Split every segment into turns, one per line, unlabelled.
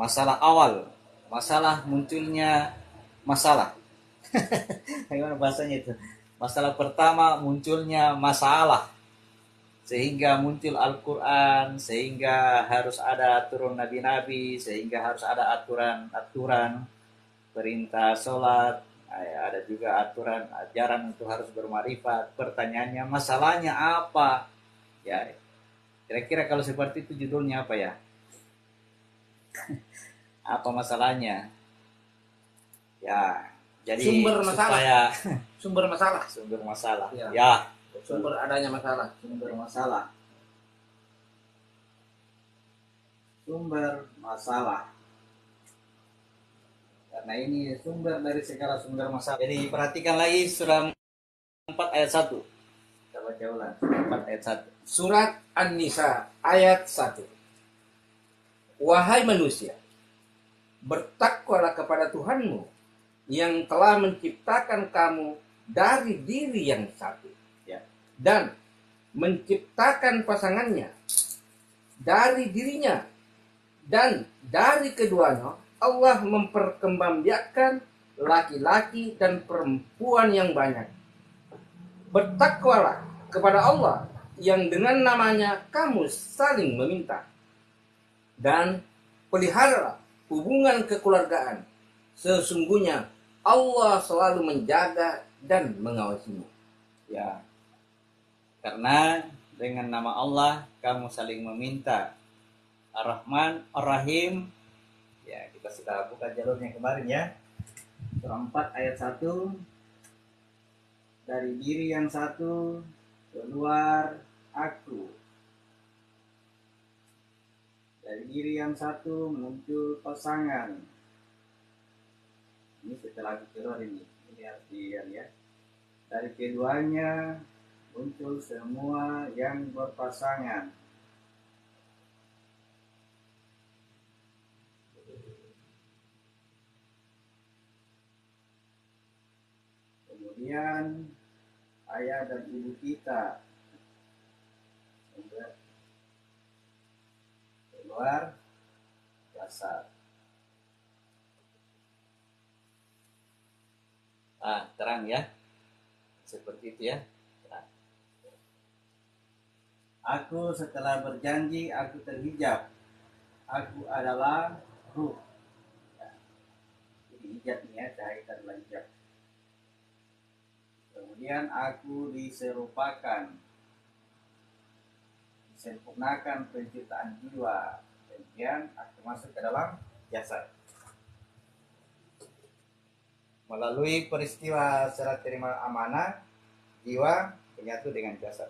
masalah awal, masalah munculnya masalah. Bagaimana bahasanya itu? Masalah pertama munculnya masalah, sehingga muncul Al-Quran, sehingga harus ada turun nabi-nabi, sehingga harus ada aturan-aturan perintah sholat, ada juga aturan ajaran untuk harus bermarifat. Pertanyaannya, masalahnya apa? Ya, kira-kira kalau seperti itu judulnya apa ya? Apa masalahnya? Ya, jadi
Sumber masalah.
supaya
Sumber masalah.
sumber masalah.
Ya.
Ya,
Sumber adanya masalah.
sumber masalah. Sumber masalah. Karena ini sumber dari segala sumber masalah. Jadi perhatikan lagi surah 4 ayat 1. Kita baca ulang. 4 ayat 1.
Surat An-Nisa ayat 1. Wahai manusia, bertakwalah kepada Tuhanmu yang telah menciptakan kamu dari diri yang satu,
Ya.
dan menciptakan pasangannya dari dirinya, dan dari keduanya Allah memperkembangbiakkan laki-laki dan perempuan yang banyak. Bertakwalah kepada Allah yang dengan namanya kamu saling meminta, dan peliharalah hubungan kekeluargaan. Sesungguhnya Allah selalu menjaga dan mengawasimu.
Ya. Karena dengan nama Allah kamu saling meminta. Ar-Rahman, Ar-Rahim. Ya, kita sudah buka jalurnya kemarin ya. Surah 4 ayat 1. Dari diri yang satu keluar aku. Dari diri yang satu muncul pasangan. Ini setelah keluar ini harus dilihat ya. Dari keduanya muncul semua yang berpasangan. Kemudian ayah dan ibu kita keluar jasad. Terang ya, seperti itu ya. Terang. Aku setelah berjanji, aku terhijab. Aku adalah ruh. Ya. Jadi hijab ini ya, cahaya adalah hijab. Kemudian aku diserupakan, disempurnakan penciptaan jiwa. Kemudian aku masuk ke dalam jasad. Melalui peristiwa serah terima amanah, jiwa menyatu dengan jasad.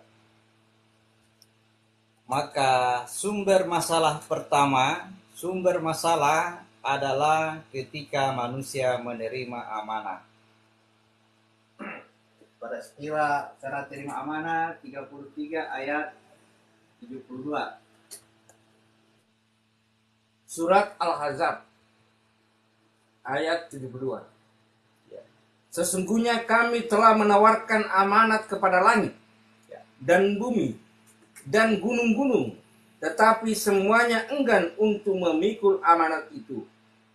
Maka sumber masalah pertama, sumber masalah adalah ketika manusia menerima amanah. Peristiwa serah terima amanah 33 ayat 72.
Surat Al-Ahzab ayat 72. Sesungguhnya kami telah menawarkan amanat kepada langit dan bumi dan gunung-gunung, tetapi semuanya enggan untuk memikul amanat itu,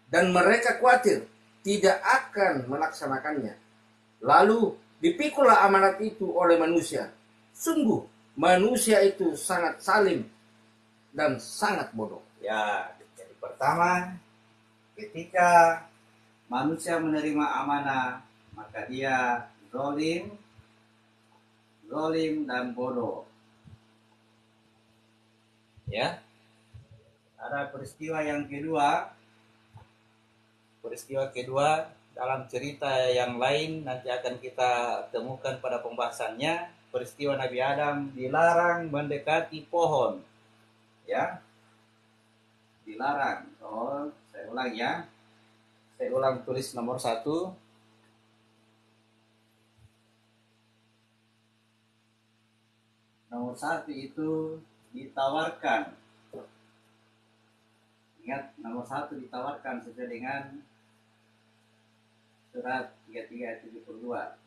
dan mereka khawatir tidak akan melaksanakannya. Lalu dipikullah amanat itu oleh manusia. Sungguh manusia itu sangat zalim dan sangat bodoh.
Ya, jadi pertama, ketika manusia menerima amanah, maka dia zalim dan bodoh. Ya. Ada peristiwa kedua dalam cerita yang lain nanti akan kita temukan pada pembahasannya. Peristiwa Nabi Adam dilarang mendekati pohon. Ya. Dilarang. Saya ulang ya. Saya ulang tulis nomor 1. Nomor 1 itu ditawarkan. Ingat, nomor 1 ditawarkan sesuai dengan surat 33 ayat 72.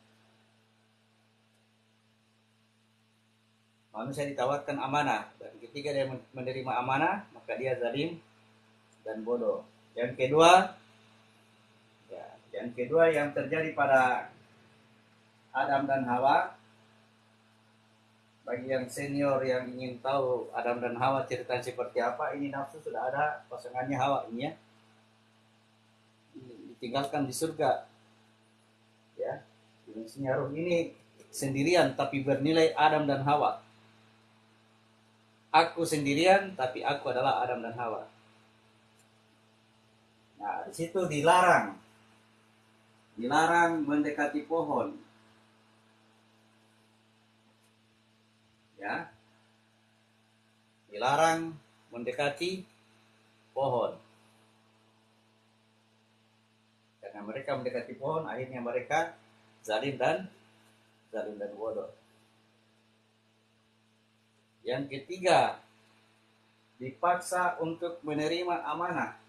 Manusia ditawarkan amanah, dan ketika dia menerima amanah, maka dia zalim dan bodoh. Yang kedua, ya, yang kedua yang terjadi pada Adam dan Hawa, bagi yang senior yang ingin tahu Adam dan Hawa cerita seperti apa, ini nafsu sudah ada pasangannya Hawa ini ya, ditinggalkan di surga, ya. Dimensinya roh ini sendirian tapi bernilai Adam dan Hawa. Aku sendirian tapi aku adalah Adam dan Hawa. Nah, di situ dilarang mendekati pohon. Ya. Dilarang mendekati pohon. Karena mereka mendekati pohon, akhirnya mereka zalim dan bodoh. Yang ketiga, dipaksa untuk menerima amanah.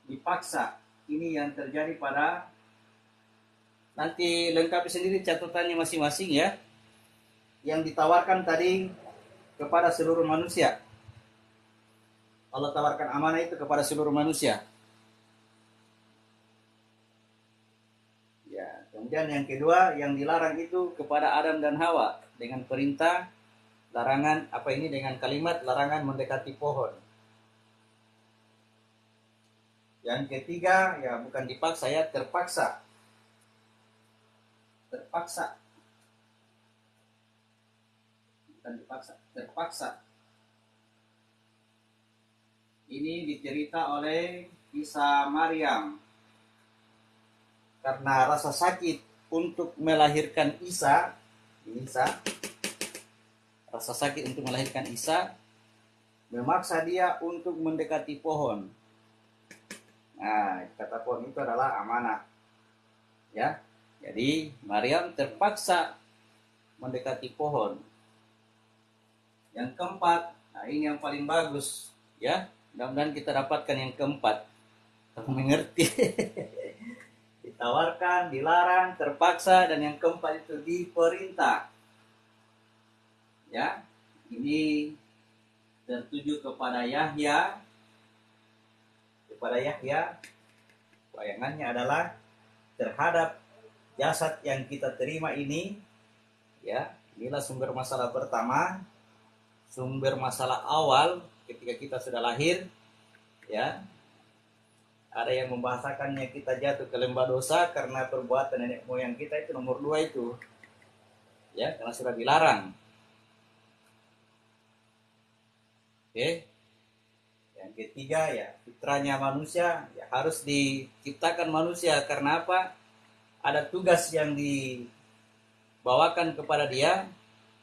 Dipaksa. Ini yang terjadi pada, nanti lengkapi sendiri catatannya masing-masing ya. Yang ditawarkan tadi kepada seluruh manusia. Allah tawarkan amanah itu kepada seluruh manusia. Ya, kemudian yang kedua yang dilarang itu kepada Adam dan Hawa dengan perintah larangan dengan kalimat larangan mendekati pohon. Yang ketiga ya bukan dipaksa ya, terpaksa. Terpaksa. Bukan dipaksa, terpaksa. Ini dicerita oleh kisah Maryam. Karena rasa sakit untuk melahirkan Isa, rasa sakit untuk melahirkan Isa memaksa dia untuk mendekati pohon. Nah, kata pohon itu adalah amanah. Ya. Jadi, Maryam terpaksa mendekati pohon. Yang keempat, nah ini yang paling bagus, ya. Mudah-mudahan kita dapatkan yang keempat. Kamu mengerti? Ditawarkan, dilarang, terpaksa, dan yang keempat itu diperintah. Ya, ini tertuju kepada Yahya. Bayangannya adalah terhadap jasad yang kita terima ini, ya, inilah sumber masalah pertama, sumber masalah awal ketika kita sudah lahir, ya. Ada yang membahasakannya kita jatuh ke lembah dosa karena perbuatan nenek moyang kita itu nomor 2 itu, ya, karena sudah dilarang. Oke. Yang ketiga ya fitrahnya manusia ya harus diciptakan manusia karena apa? Ada tugas yang dibawakan kepada dia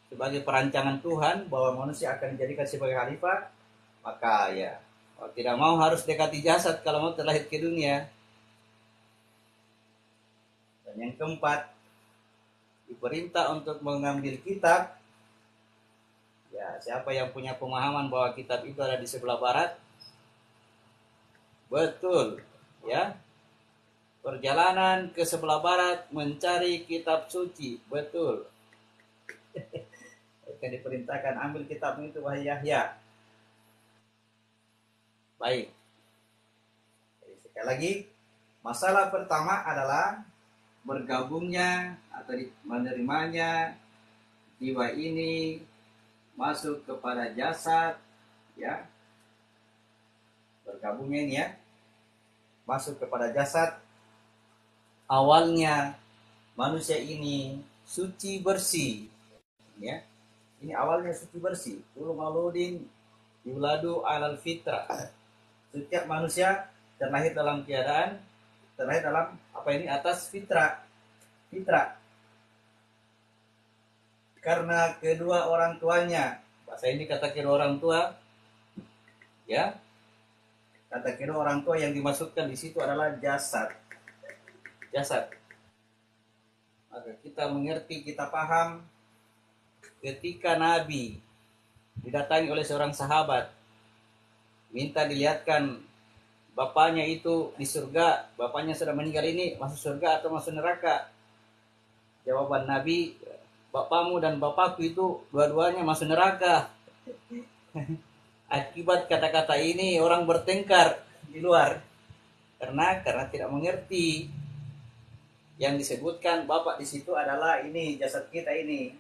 sebagai perancangan Tuhan bahwa manusia akan dijadikan sebagai khalifah. Maka ya kalau tidak mau harus dekati jasad kalau mau terlahir ke dunia. Dan yang keempat diperintah untuk mengambil kitab. Ya, siapa yang punya pemahaman bahwa kitab itu ada di sebelah barat? Betul, ya. Perjalanan ke sebelah barat mencari kitab suci, betul. Akan diperintahkan ambil kitab itu wahai Yahya. Baik. Jadi, sekali lagi, masalah pertama adalah bergabungnya atau menerimanya jiwa ini masuk kepada jasad, ya, bergabungnya ini ya, masuk kepada jasad. Awalnya manusia ini suci bersih, ya, ini awalnya suci bersih. Kullu mauludin yuladu alal fitrah. Setiap manusia terlahir dalam atas fitrah. Karena kedua orang tuanya, bahasa ini kata kedua orang tua, ya, kata kedua orang tua yang dimaksudkan di situ adalah jasad. Maka kita mengerti, kita paham ketika Nabi didatangi oleh seorang sahabat, minta dilihatkan bapaknya itu di surga, bapaknya sudah meninggal ini masuk surga atau masuk neraka. Jawaban Nabi, bapakmu dan bapakku itu dua-duanya masuk neraka. Akibat kata-kata ini orang bertengkar di luar. Karena tidak mengerti. Yang disebutkan Bapak di situ adalah ini jasad kita ini.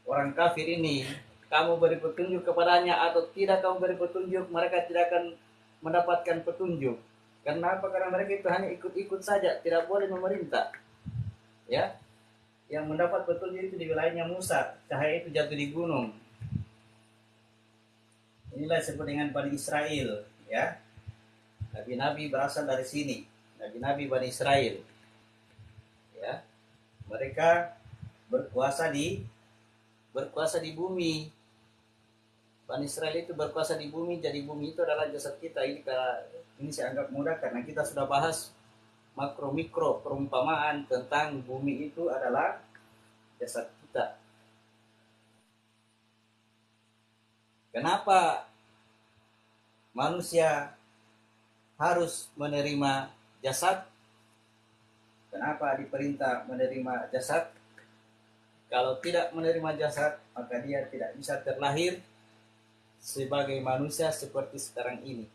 Orang kafir ini, kamu beri petunjuk kepadanya atau tidak kamu beri petunjuk, mereka tidak akan mendapatkan petunjuk. Kenapa? Karena mereka itu hanya ikut-ikut saja, tidak boleh memerintah. Ya, yang mendapat petunjuk itu di wilayahnya Musa, cahaya itu jatuh di gunung. Inilah disebut dengan Bani Israel, ya. Nabi-nabi berasal dari sini, nabi-nabi Bani Israel. Ya, mereka berkuasa di bumi. Bani Israel itu berkuasa di bumi, jadi bumi itu adalah jasad kita. Ini saya anggap mudah karena kita sudah bahas makro mikro perumpamaan tentang bumi itu adalah jasad kita. Kenapa manusia harus menerima jasad? Kenapa diperintah menerima jasad? Kalau tidak menerima jasad, maka dia tidak bisa terlahir sebagai manusia seperti sekarang ini.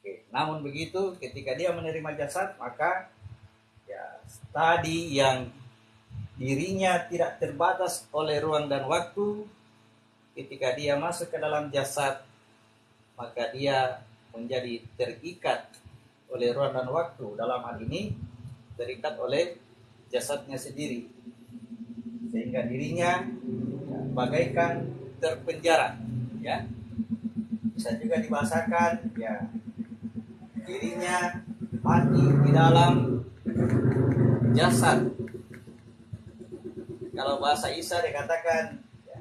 Oke. Namun begitu, ketika dia menerima jasad, maka ya tadi yang dirinya tidak terbatas oleh ruang dan waktu, ketika dia masuk ke dalam jasad, maka dia menjadi terikat oleh ruang dan waktu. Dalam hal ini terikat oleh jasadnya sendiri, sehingga dirinya bagaikan terpenjara, ya. Bisa juga dibahasakan, ya, dirinya mati di dalam jasad. Kalau bahasa Isa dikatakan, ya,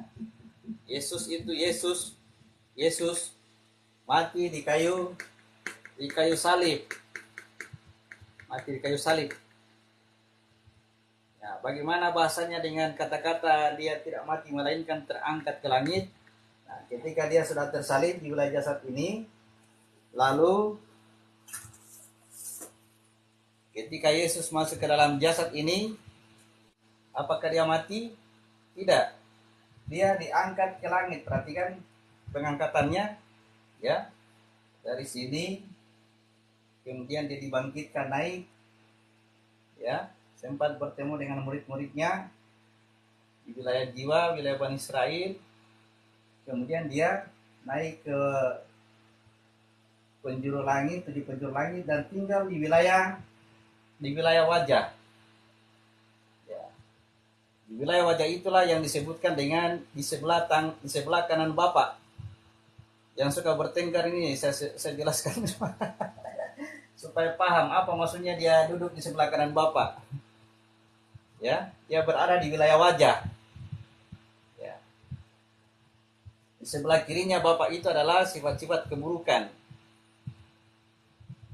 Yesus mati di kayu salib, mati di kayu salib. Ya, bagaimana bahasanya dengan kata-kata dia tidak mati melainkan terangkat ke langit? Nah, ketika dia sudah tersalib di wilayah jasad ini, lalu ketika Yesus masuk ke dalam jasad ini, apakah dia mati? Tidak. Dia diangkat ke langit. Perhatikan pengangkatannya, ya. Dari sini kemudian dia dibangkitkan naik, ya. Sempat bertemu dengan murid-muridnya di wilayah jiwa, wilayah Bani Israel. Kemudian dia naik ke tujuh penjuru langit dan tinggal di wilayah wajah. Ya. Di wilayah wajah itulah yang disebutkan dengan di sebelah kanan Bapa. Yang suka bertengkar ini saya jelaskan supaya paham apa maksudnya dia duduk di sebelah kanan Bapa. Ya, dia berada di wilayah wajah. Ya. Di sebelah kirinya Bapak itu adalah sifat-sifat keburukan.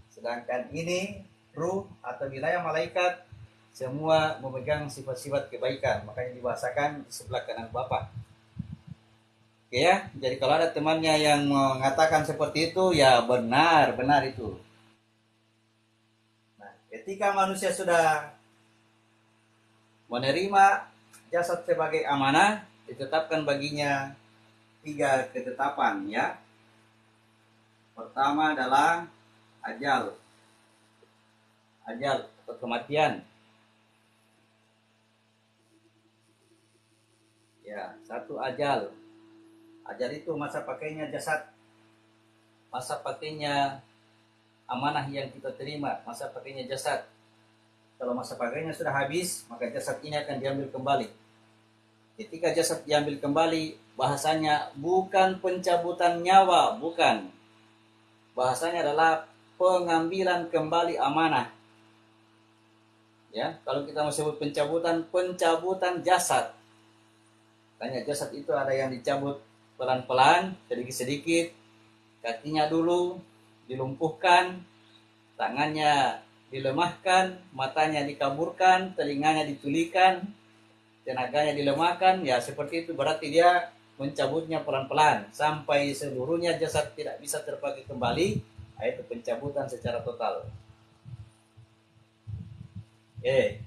Sedangkan ini ruh atau wilayah malaikat semua memegang sifat-sifat kebaikan, makanya dibahasakan di sebelah kanan Bapak. Oke ya, jadi kalau ada temannya yang mengatakan seperti itu, ya benar itu. Nah, ketika manusia sudah menerima jasad sebagai amanah, ditetapkan baginya 3 ketetapan, ya. Pertama adalah ajal atau kematian. Ya, 1 ajal. Ajal itu masa pakainya jasad, masa pakainya amanah yang kita terima, masa pakainya jasad. Kalau masa pakainya sudah habis, maka jasad ini akan diambil kembali. Ketika jasad diambil kembali, bahasanya bukan pencabutan nyawa, bukan. Bahasanya adalah pengambilan kembali amanah. Ya, kalau kita mau sebut pencabutan jasad. Tanya jasad itu ada yang dicabut pelan-pelan, sedikit-sedikit. Kakinya dulu dilumpuhkan, tangannya dilemahkan, matanya dikaburkan, telinganya ditulikan, tenaganya dilemahkan. Ya seperti itu, berarti dia mencabutnya pelan-pelan sampai seluruhnya jasad tidak bisa terpakai kembali. Itu pencabutan secara total. Oke.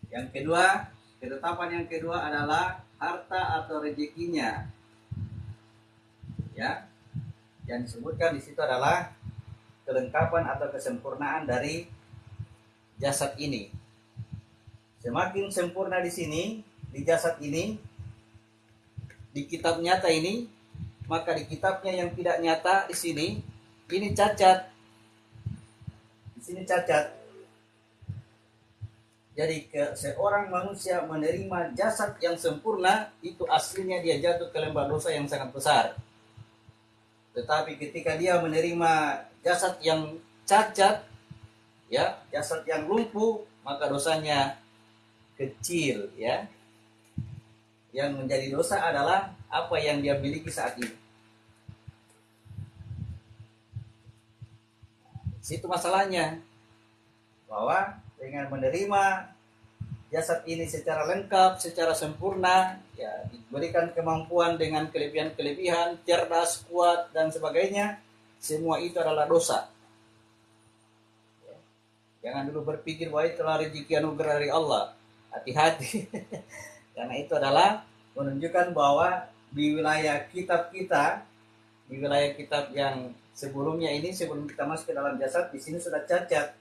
Yang kedua, ketetapan yang kedua adalah harta atau rezekinya. Ya. Yang disebutkan di situ adalah kelengkapan atau kesempurnaan dari jasad ini. Semakin sempurna di sini, di jasad ini, di kitab nyata ini, maka di kitabnya yang tidak nyata di sini, ini cacat. Di sini cacat. Jadi seorang manusia menerima jasad yang sempurna, itu aslinya dia jatuh ke lembah dosa yang sangat besar. Tetapi ketika dia menerima jasad yang cacat, ya, jasad yang lumpuh, maka dosanya kecil, ya. Yang menjadi dosa adalah apa yang dia miliki saat ini. Situ masalahnya, bahwa dengan menerima jasad ini secara lengkap, secara sempurna, ya, diberikan kemampuan dengan kelebihan-kelebihan, cerdas, kuat, dan sebagainya, semua itu adalah dosa. Ya. Jangan dulu berpikir bahwa itulah rezeki anugerah dari Allah. Hati-hati. Karena itu adalah menunjukkan bahwa di wilayah kitab kita, di wilayah kitab yang sebelumnya ini, sebelum kita masuk ke dalam jasad, di sini sudah cacat.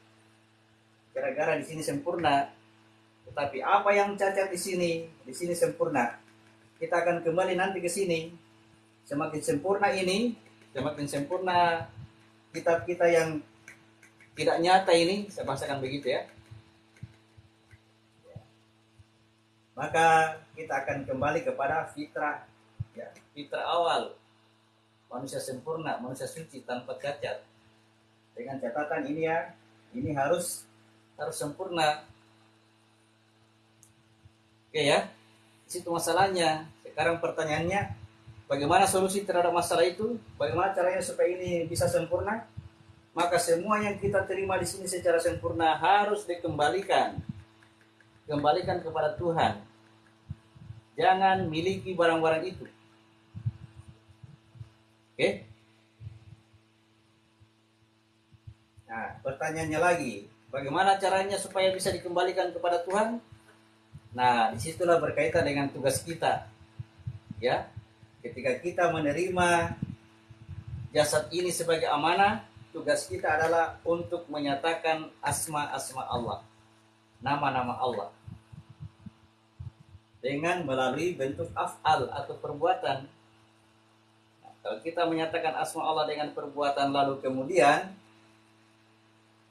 Gara-gara di sini sempurna. Tetapi apa yang cacat di sini sempurna. Kita akan kembali nanti ke sini. Semakin sempurna ini, semakin sempurna kitab kita yang tidak nyata ini, saya bahasakan begitu ya. Maka kita akan kembali kepada fitrah, ya, fitrah awal. Manusia sempurna, manusia suci tanpa cacat. Dengan catatan ini ya, ini harus sempurna. Oke ya, situ masalahnya. Sekarang pertanyaannya, bagaimana solusi terhadap masalah itu? Bagaimana caranya supaya ini bisa sempurna? Maka semua yang kita terima di sini secara sempurna harus dikembalikan. Kembalikan kepada Tuhan. Jangan miliki barang-barang itu. Oke? Nah, pertanyaannya lagi, bagaimana caranya supaya bisa dikembalikan kepada Tuhan? Nah, disitulah berkaitan dengan tugas kita. Ya, ketika kita menerima jasad ini sebagai amanah, tugas kita adalah untuk menyatakan asma-asma Allah, nama-nama Allah, dengan melalui bentuk af'al atau perbuatan. Nah, kalau kita menyatakan asma Allah dengan perbuatan, lalu kemudian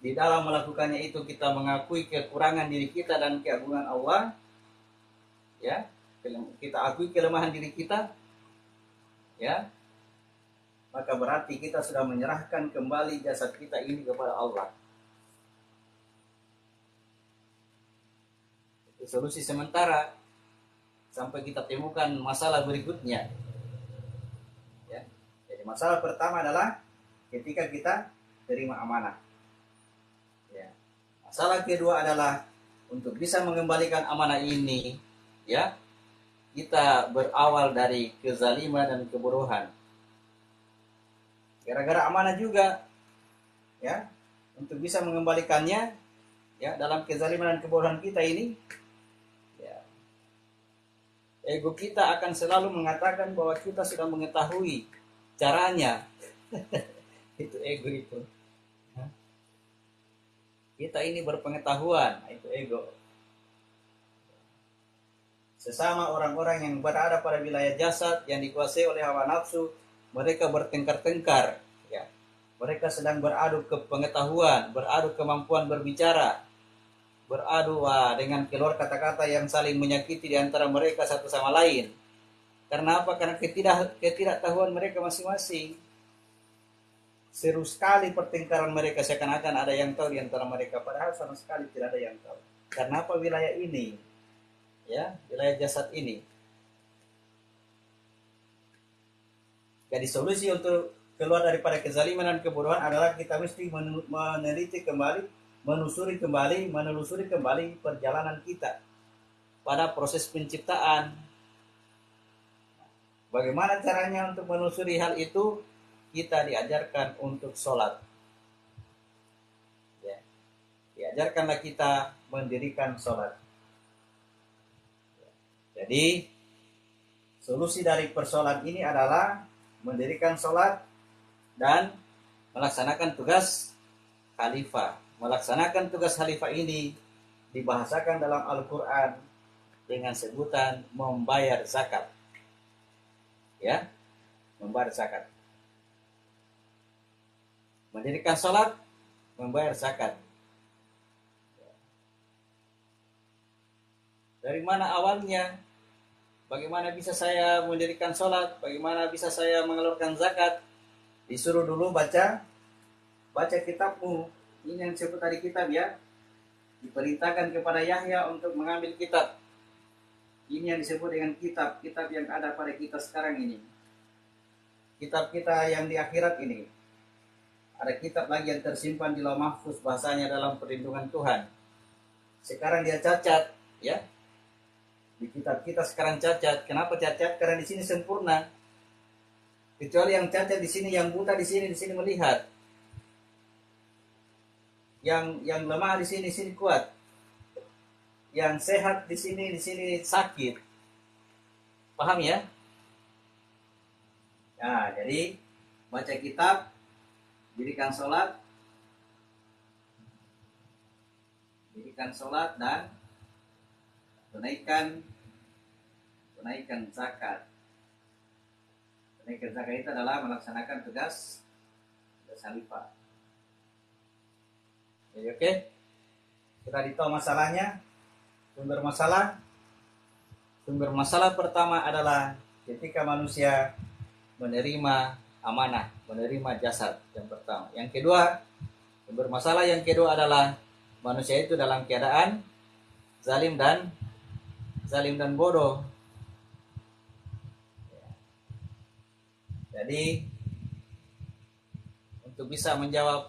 di dalam melakukannya itu kita mengakui kekurangan diri kita dan keagungan Allah, ya, kita akui kelemahan diri kita, ya, maka berarti kita sudah menyerahkan kembali jasad kita ini kepada Allah. Itu solusi sementara sampai kita temukan masalah berikutnya, ya. Jadi masalah pertama adalah ketika kita terima amanah, ya. Masalah kedua adalah untuk bisa mengembalikan amanah ini, ya, kita berawal dari kezaliman dan kebodohan. Gara-gara amanah juga, ya, untuk bisa mengembalikannya, ya, dalam kezaliman dan kebodohan kita ini, ya, ego kita akan selalu mengatakan bahwa kita sudah mengetahui caranya. Itu ego itu. Kita ini berpengetahuan, itu ego. Sesama orang-orang yang berada pada wilayah jasad yang dikuasai oleh hawa nafsu, mereka bertengkar-tengkar, ya. Mereka sedang beradu kepengetahuan, beradu kemampuan berbicara, beradu dengan keluar kata-kata yang saling menyakiti di antara mereka satu sama lain. Karena apa? Karena ketidaktahuan mereka masing-masing. Seru sekali pertengkaran mereka, seakan-akan ada yang tahu di antara mereka, padahal sama sekali tidak ada yang tahu. Karena apa? Wilayah ini, ya, wilayah jasad ini. Jadi solusi untuk keluar daripada kezaliman dan kebodohan adalah kita mesti meneliti kembali, menelusuri kembali perjalanan kita pada proses penciptaan. Bagaimana caranya untuk menelusuri hal itu? Kita diajarkan untuk sholat, ya. Diajarkanlah kita mendirikan sholat. Jadi solusi dari persoalan ini adalah mendirikan sholat dan melaksanakan tugas khalifah. Melaksanakan tugas khalifah ini dibahasakan dalam Al-Quran dengan sebutan membayar zakat. Ya, membayar zakat. Mendirikan sholat, membayar zakat. Dari mana awalnya? Bagaimana bisa saya mendirikan sholat? Bagaimana bisa saya mengeluarkan zakat? Disuruh dulu baca kitabmu. Ini yang disebut tadi kitab ya. Diperintahkan kepada Yahya untuk mengambil kitab. Ini yang disebut dengan kitab yang ada pada kita sekarang ini. Kitab kita yang di akhirat ini. Ada kitab lagi yang tersimpan di Lauh Mahfuz, bahasanya dalam perlindungan Tuhan. Sekarang dia cacat, ya. Di kitab kita sekarang cacat. Kenapa cacat? Karena di sini sempurna. Kecuali yang cacat di sini, yang buta di sini melihat. Yang lemah di sini kuat. Yang sehat di sini sakit. Paham ya? Nah, jadi baca kitab, dirikan sholat dan tunaikan zakat. Tunaikan zakat itu adalah melaksanakan tugas khalifah. Jadi oke, sudah ditahu masalahnya. Sumber masalah pertama adalah ketika manusia menerima amanah, menerima jasad yang pertama. Yang kedua, sumber masalah yang kedua adalah manusia itu dalam keadaan zalim dan bodoh. Jadi untuk bisa menjawab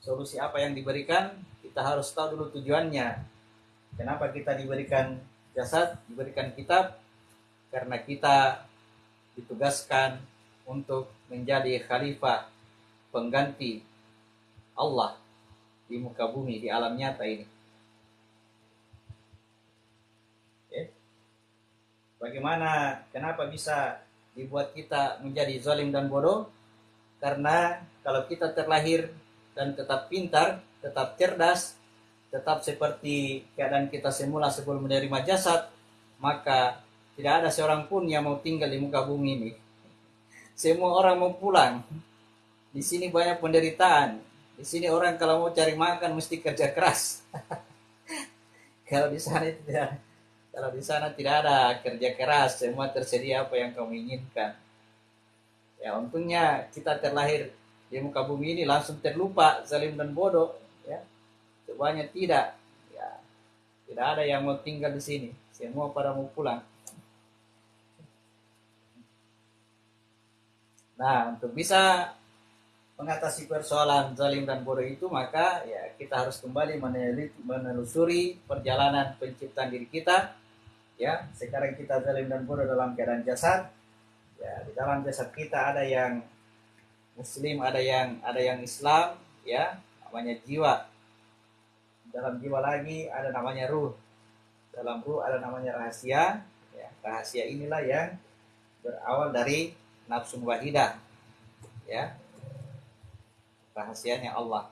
solusi apa yang diberikan, kita harus tahu dulu tujuannya. Kenapa kita diberikan jasad, diberikan kitab? Karena kita ditugaskan untuk menjadi khalifah, pengganti Allah di muka bumi, di alam nyata ini. Bagaimana, kenapa bisa dibuat kita menjadi zalim dan bodoh? Karena kalau kita terlahir dan tetap pintar, tetap cerdas, tetap seperti keadaan kita semula sebelum menerima jasad, maka tidak ada seorang pun yang mau tinggal di muka bumi ini. Semua orang mau pulang. Di sini banyak penderitaan. Di sini orang kalau mau cari makan mesti kerja keras. Kalau di sana tidak ada kerja keras, semua tersedia apa yang kamu inginkan. Ya, untungnya kita terlahir di muka bumi ini langsung terlupa zalim dan bodoh, ya. Semuanya tidak, ya. Tidak ada yang mau tinggal di sini, semua pada mau pulang. Nah, untuk bisa mengatasi persoalan zalim dan bodoh itu, maka ya kita harus kembali menelusuri perjalanan penciptaan diri kita. Ya, sekarang kita zalim dan bodoh dalam keadaan jasad. Ya, di dalam jasad kita ada yang Muslim, ada yang Islam, ya, namanya jiwa. Dalam jiwa lagi ada namanya ruh. Dalam ruh ada namanya rahasia. Ya, rahasia inilah yang berawal dari nafsu wahidah. Ya, rahasianya Allah.